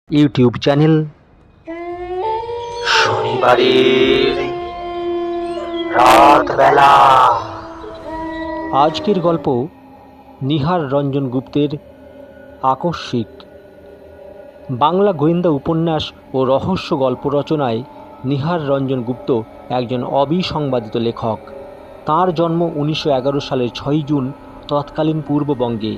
YouTube channel শনিবারের রাতবেলা। আজকের গল্প নিহার রঞ্জন গুপ্তের আকস্মিক। বাংলা গোয়েন্দা উপন্যাস ও রহস্য গল্প রচনায় নিহার রঞ্জন গুপ্ত একজন অবিসংবাদিত লেখক। তাঁর জন্ম 1911 সালের 6 জুন তৎকালীন পূর্ববঙ্গে।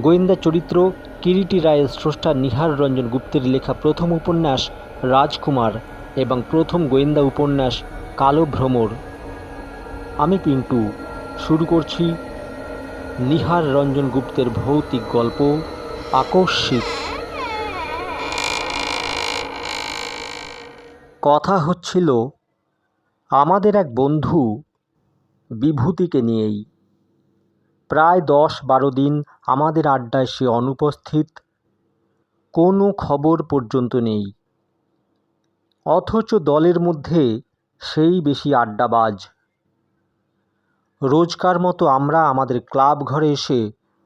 গোয়েন্দা চরিত্র কিরিটি রায়ের স্রষ্টা নিহার রঞ্জন গুপ্তের লেখা প্রথম উপন্যাস রাজকুমার এবং প্রথম গোয়েন্দা উপন্যাস কালো ভ্রমর। আমি পিন্টু, শুরু করছি নিহার রঞ্জন গুপ্তের ভৌতিক গল্প আকস্মিক। কথা হচ্ছিল আমাদের এক বন্ধু বিভূতিকে নিয়েই। প্রায় 10-12 দিন আমাদের আড্ডায় সে অনুপস্থিত, কোনো খবর পর্যন্ত নেই। অথচ দলের মধ্যে সেই বেশি আড্ডাবাজ। রোজকার মতো আমরা আমাদের ক্লাব ঘরে এসে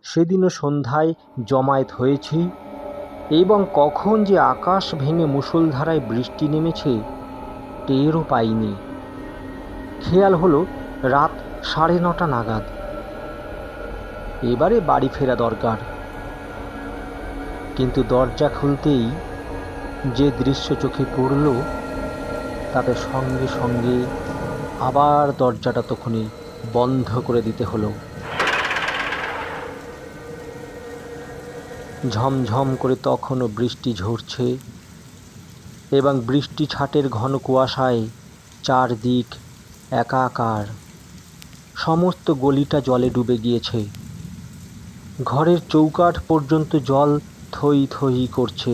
সেদিনও সন্ধ্যায় জমায়েত হয়েছি এবং কখন যে আকাশ ভেঙে মুষলধারায় বৃষ্টি নেমেছে টেরও পাইনি। খেয়াল হলো রাত 9:30 নাগাদ। এবারে বাড়ি ফেরা দরকার। কিন্তু দরজা খুলতেই যে দৃশ্য চোখে পড়ল তাতে সঙ্গে সঙ্গে আবার দরজাটা তখনই বন্ধ করে দিতে হলো। ঝমঝম করে তখনও বৃষ্টি ঝরছে এবং বৃষ্টি ছাটের ঘন কুয়াশায় চারদিক একাকার। সমস্ত গলিটা জলে ডুবে গিয়েছে। ঘরের চৌকাঠ পর্যন্ত জল থই থই করছে।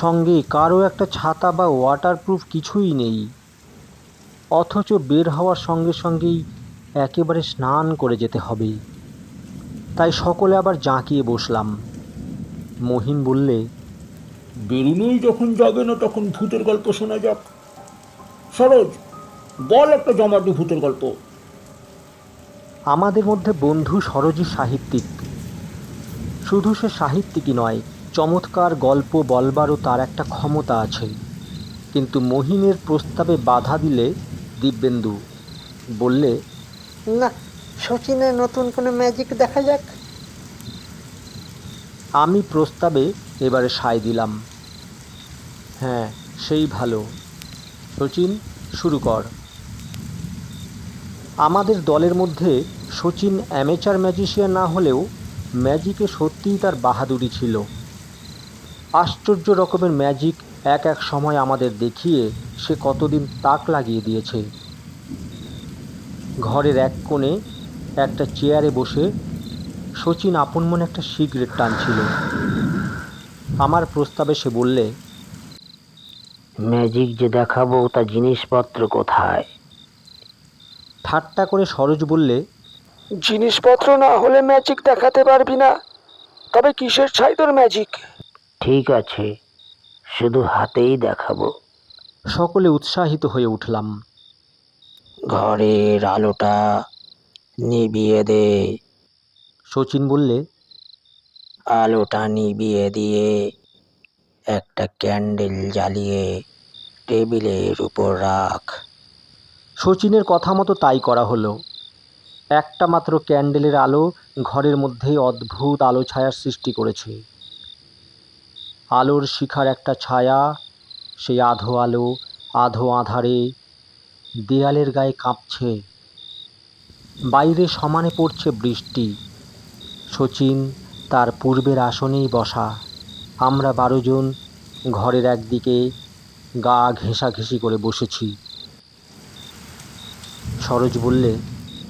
সঙ্গে কারো একটা ছাতা বা ওয়াটারপ্রুফ কিছুই নেই। অথচ বের হওয়ার সঙ্গে সঙ্গেই একেবারে স্নান করে যেতে হবে। তাই সকলে আবার জাঁকিয়ে বসলাম। মহিন বললে, বেরুনোই যখন যাবে না তখন ভূতের গল্প শোনা যাক। সরোজ, বল একটা জমাটি ভূতের গল্প। আমাদের মধ্যে বন্ধু সরোজী সাহিত্যিক। শুধু সে সাহিত্যিকই নয়, চমৎকার গল্প বলবারও তার একটা ক্ষমতা আছে। কিন্তু মহিনের প্রস্তাবে বাধা দিলে দিব্যেন্দু বললে, না, শচীনের নতুন কোনো ম্যাজিক দেখা যাক। আমি প্রস্তাবে এবারে সায় দিলাম। হ্যাঁ, সেই ভালো। শচীন, শুরু কর। আমাদের দলের মধ্যে শচীন অ্যামেচার ম্যাজিশিয়ান না হলেও ম্যাজিকে সত্যিই তার বাহাদুরি ছিল। আশ্চর্য রকমের ম্যাজিক এক এক সময় আমাদের দেখিয়ে সে কতদিন তাক লাগিয়ে দিয়েছে। ঘরের এক কোণে একটা চেয়ারে বসে শচীন আপন মনে একটা সিগারেট টানছিল। আমার প্রস্তাবে সে বললে, ম্যাজিক যে দেখাবো তা জিনিসপত্র কোথায়? ঠাট্টা করে সরোজ বললে, জিনিসপত্র না হলে ম্যাজিক দেখাতে পারবি না। তবে কিসের ছাই তোর ম্যাজিক? ঠিক আছে, শুধু হাতেই দেখাবো। সকলে উৎসাহিত হয়ে উঠলাম। ঘরের আলোটা নিভিয়ে দে। শচীন বললে, আলোটা নিভিয়ে দিয়ে একটা ক্যান্ডেল জ্বালিয়ে টেবিলের উপর রাখ। শচীনের কথা মতো তাই করা হলো। একটা মাত্র ক্যান্ডেলের আলো ঘরের মধ্যে অদ্ভুত আলো ছায়ার সৃষ্টি করেছে। আলোর শিখার একটা ছায়া, সেই আধো আলো আধো আঁধারে দেয়ালের গায়ে কাঁপছে। বাইরে সমানে পড়ছে বৃষ্টি। শচীন তার পূর্বের আসনেই বসা। আমরা 12 জন ঘরের একদিকে গা ঘেঁষাঘেঁষি করে বসেছি। সরোজ বললে,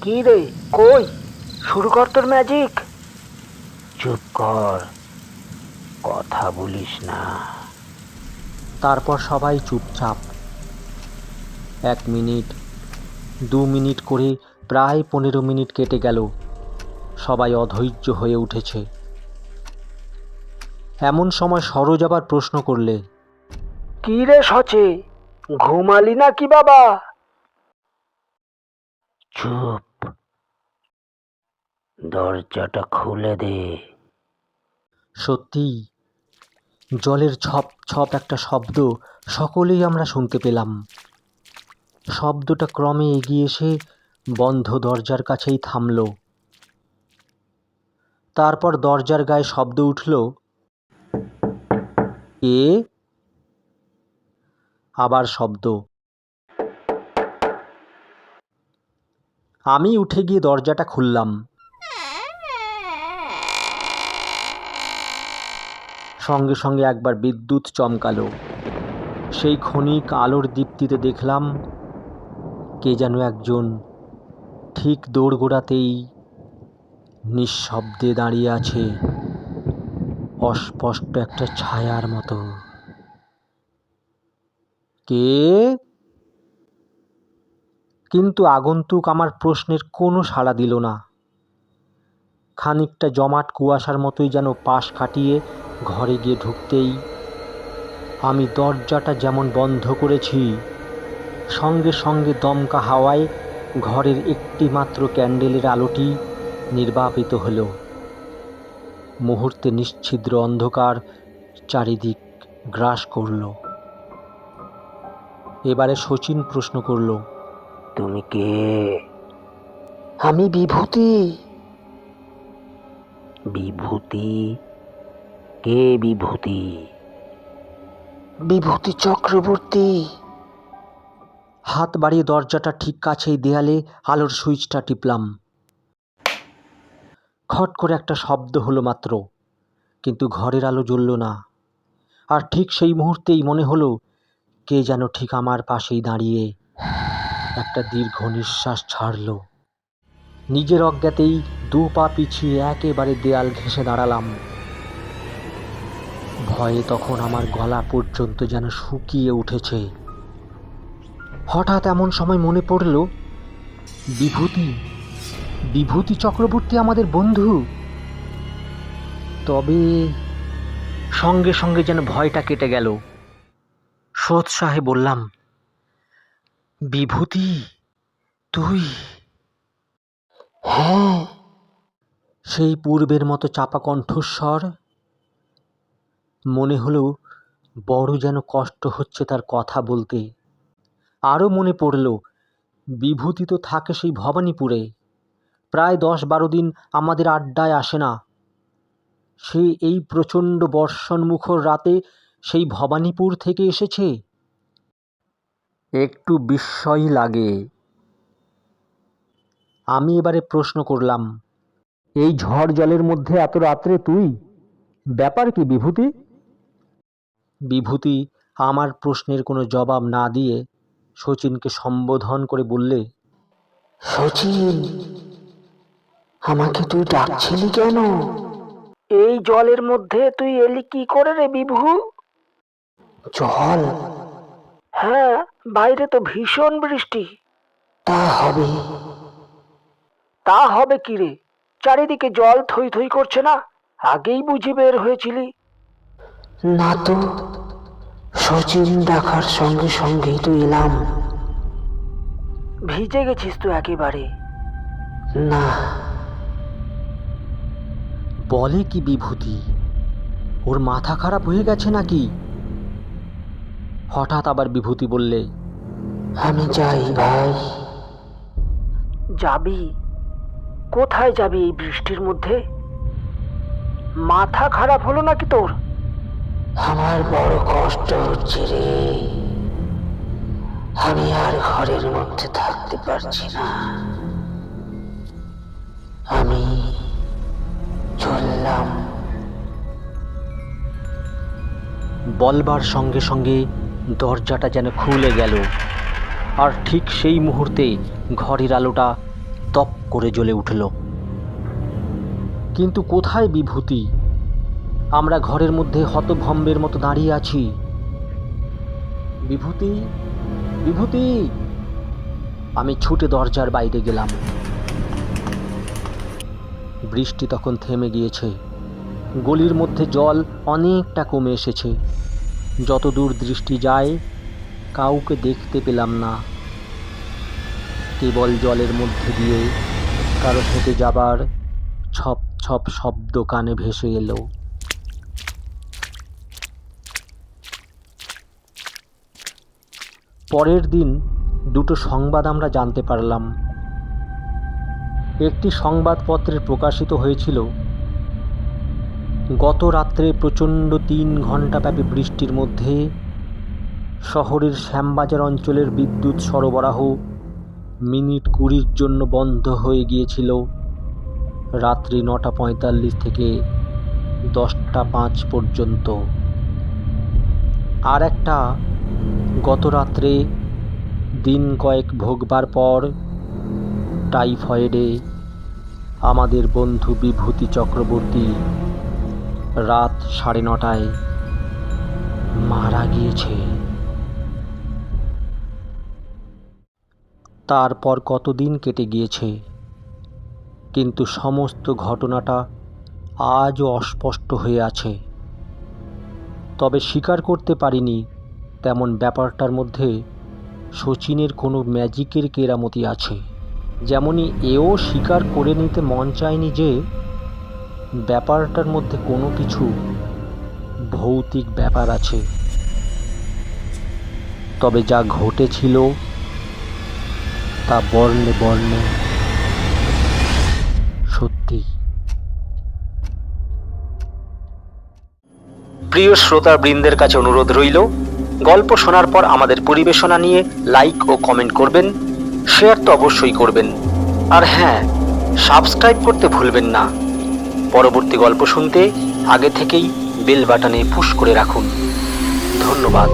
কি রে, কই? শুরু কর তোর ম্যাজিক। চুপ কর, কথা বলিস না। তারপর সবাই চুপচাপ। 1 মিনিট, 2 মিনিট করে প্রায় 15 মিনিট কেটে গেল। সবাই অধৈর্য হয়ে উঠেছে। এমন সময় সরোজ আবার প্রশ্ন করলে, কি রে সচে, ঘুমালি না কি বাবা? চুপ, দরজাটা খুলে দে। সত্যিই জলের ছপ ছপ একটা শব্দ সকলেই আমরা শুনতে পেলাম। শব্দটা ক্রমে এগিয়ে এসে বন্ধ দরজার কাছেই থামল। তারপর দরজার গায়ে শব্দ উঠল, কে? আবার শব্দ। আমি উঠে গিয়ে দরজাটা খুললাম। সঙ্গে সঙ্গে একবার বিদ্যুৎ চমকালো। সেই ক্ষণিক আলোর দীপ্তিতে দেখলাম কে যেন একজন ঠিক দোরগোড়াতেই নিঃশব্দে দাঁড়িয়ে আছে, অস্পষ্ট একটা ছায়ার মতো। কে? কিন্তু আগন্তুক আমার প্রশ্নের কোনো সাড়া দিল না। খানিকটা জমাট কুয়াশার মতোই যেন পাশ কাটিয়ে ঘরে গিয়ে ঢুকতেই আমি দরজাটা যেমন বন্ধ করেছি, সঙ্গে সঙ্গে দমকা হাওয়ায় ঘরের একটি মাত্র ক্যান্ডেলের আলোটি নির্বাপিত হলো। মুহূর্তে নিশ্ছিদ্র অন্ধকার চারিদিক গ্রাস করল। এবারে শচীন প্রশ্ন করল, তুমি কে? আমি বিভূতি। বিভূতি? কে বিভূতি? বিভূতি চক্রবর্তী। হাত বাড়িয়ে দরজাটা ঠিক কাছেই দেয়ালে আলোর সুইচটা টিপলাম। খট করে একটা শব্দ হলো মাত্র, কিন্তু ঘরের আলো জ্বলল না। আর ঠিক সেই মুহূর্তেই মনে হলো কে যেন ঠিক আমার পাশেই দাঁড়িয়ে একটা দীর্ঘ নিঃশ্বাস ছাড়ল। নিজের অজ্ঞাতেই 2 পা পিছিয়ে একেবারে দেয়াল ঘেঁষে দাঁড়ালাম। ভয়ে তখন আমার গলা পর্যন্ত যেন শুকিয়ে উঠেছে। হঠাৎ এমন সময় মনে পড়ল, বিভূতি চক্রবর্তী আমাদের বন্ধু। তবে সঙ্গে সঙ্গে যেন ভয়টা কেটে গেল। সোৎসাহে বললাম, বিভূতি তুই? হ্যাঁ। সেই পূর্বের মতো চাপা কণ্ঠস্বর। মনে হলো বড় যেন কষ্ট হচ্ছে তার কথা বলতে। আরও মনে পড়ল বিভূতি তো থাকে সেই ভবানীপুরে, প্রায় 10-12 দিন আমাদের আড্ডায় আসে না। সে এই প্রচণ্ড বর্ষণমুখর রাতে সেই ভবানীপুর থেকে এসেছে। একটু বিস্ময়ই লাগে। আমি এবারে প্রশ্ন করলাম, এই ঝড় জলের মধ্যে এত রাত্রে তুই? ব্যাপার কি বিভূতি? বিভূতি আমার প্রশ্নের কোনো জবাব না দিয়ে শচীনকে সম্বোধন করে বললে, শচীন, আমাকে তুই ডাকছিলি কেন? এই জলের মধ্যে তুই এলি কি করে রে বিভু? জল? হ্যাঁ, বাইরে তো ভীষণ বৃষ্টি। তা হবে কি রে? চারিদিকে জল থই থই করছে না? আগেই বুঝি বের হয়েছিলি? না তো, শচীন ডাকার সঙ্গে সঙ্গেই তো এলাম। ভিজে গেছিস তো একেবারে? না। বলে কি বিভূতি? ওর মাথা খারাপ হয়ে গেছে নাকি? হঠাৎ আবার বিভূতি বললে, আমি যাই ভাই। যাবি? কোথায় যাবি এই বৃষ্টির মধ্যে? মাথা খারাপ হলো নাকি তোর? আমার বড় কষ্ট হচ্ছে রে। আমি আর ঘরের মধ্যে থাকতে পারছি না। আমি চললাম। বলবার সঙ্গে সঙ্গে দরজাটা যেন খুলে গেল। আর ঠিক সেই মুহূর্তে ঘরের আলোটা দপ করে জ্বলে উঠল। কিন্তু কোথায় বিভূতি? আমরা ঘরের মধ্যে হতভম্বের মতো দাঁড়িয়ে আছি। বিভূতি, বিভূতি! আমি ছুটে দরজার বাইরে গেলাম। বৃষ্টি তখন থেমে গিয়েছে। গলির মধ্যে জল অনেকটা কমে এসেছে। যতদূর দৃষ্টি যায় কাউকে দেখতে পেলাম না। কেবল জলের মধ্যে দিয়ে কারো হেঁটে যাবার ছপ ছপ শব্দ কানে ভেসে এলো। পরের দিন দুটো সংবাদ আমরা জানতে পারলাম। একটি সংবাদপত্রে প্রকাশিত হয়েছিল, গত রাত্রে প্রচণ্ড 3 ঘণ্টাব্যাপী বৃষ্টির মধ্যে শহরের শ্যামবাজার অঞ্চলের বিদ্যুৎ সরবরাহ মিনিট 20-র জন্য বন্ধ হয়ে গিয়েছিল রাত্রি 9:45 থেকে 10:05 পর্যন্ত। আর একটা, গত রাত্রে দিন কয়েক ভোগবার পর টাইফয়েডে আমাদের বন্ধু বিভূতি চক্রবর্তী রাত 9:30টায় মারা গিয়েছে। তারপর কতদিন কেটে গিয়েছে, কিন্তু সমস্ত ঘটনাটা আজও অস্পষ্ট হয়ে আছে। তবে স্বীকার করতে পারিনি তেমন ব্যাপারটার মধ্যে শচীনের কোনো ম্যাজিকের কেরামতি আছে। যেমনই এও স্বীকার করে নিতে মন চায়নি যে ব্যাপারটার মধ্যে কোনো কিছু ভৌতিক ব্যাপার আছে। তবে যা ঘটেছিল তা বর্ণে বর্ণে সত্যি। প্রিয় শ্রোতাবৃন্দের কাছে অনুরোধ রইল, গল্প শোনার পর আমাদের পরিবেশনা নিয়ে লাইক ও কমেন্ট করবেন, শেয়ার তো অবশ্যই করবেন, আর হ্যাঁ, সাবস্ক্রাইব করতে ভুলবেন না। পরবর্তী গল্প শুনতে আগে থেকেই বেল বাটনে পুশ করে রাখুন। ধন্যবাদ।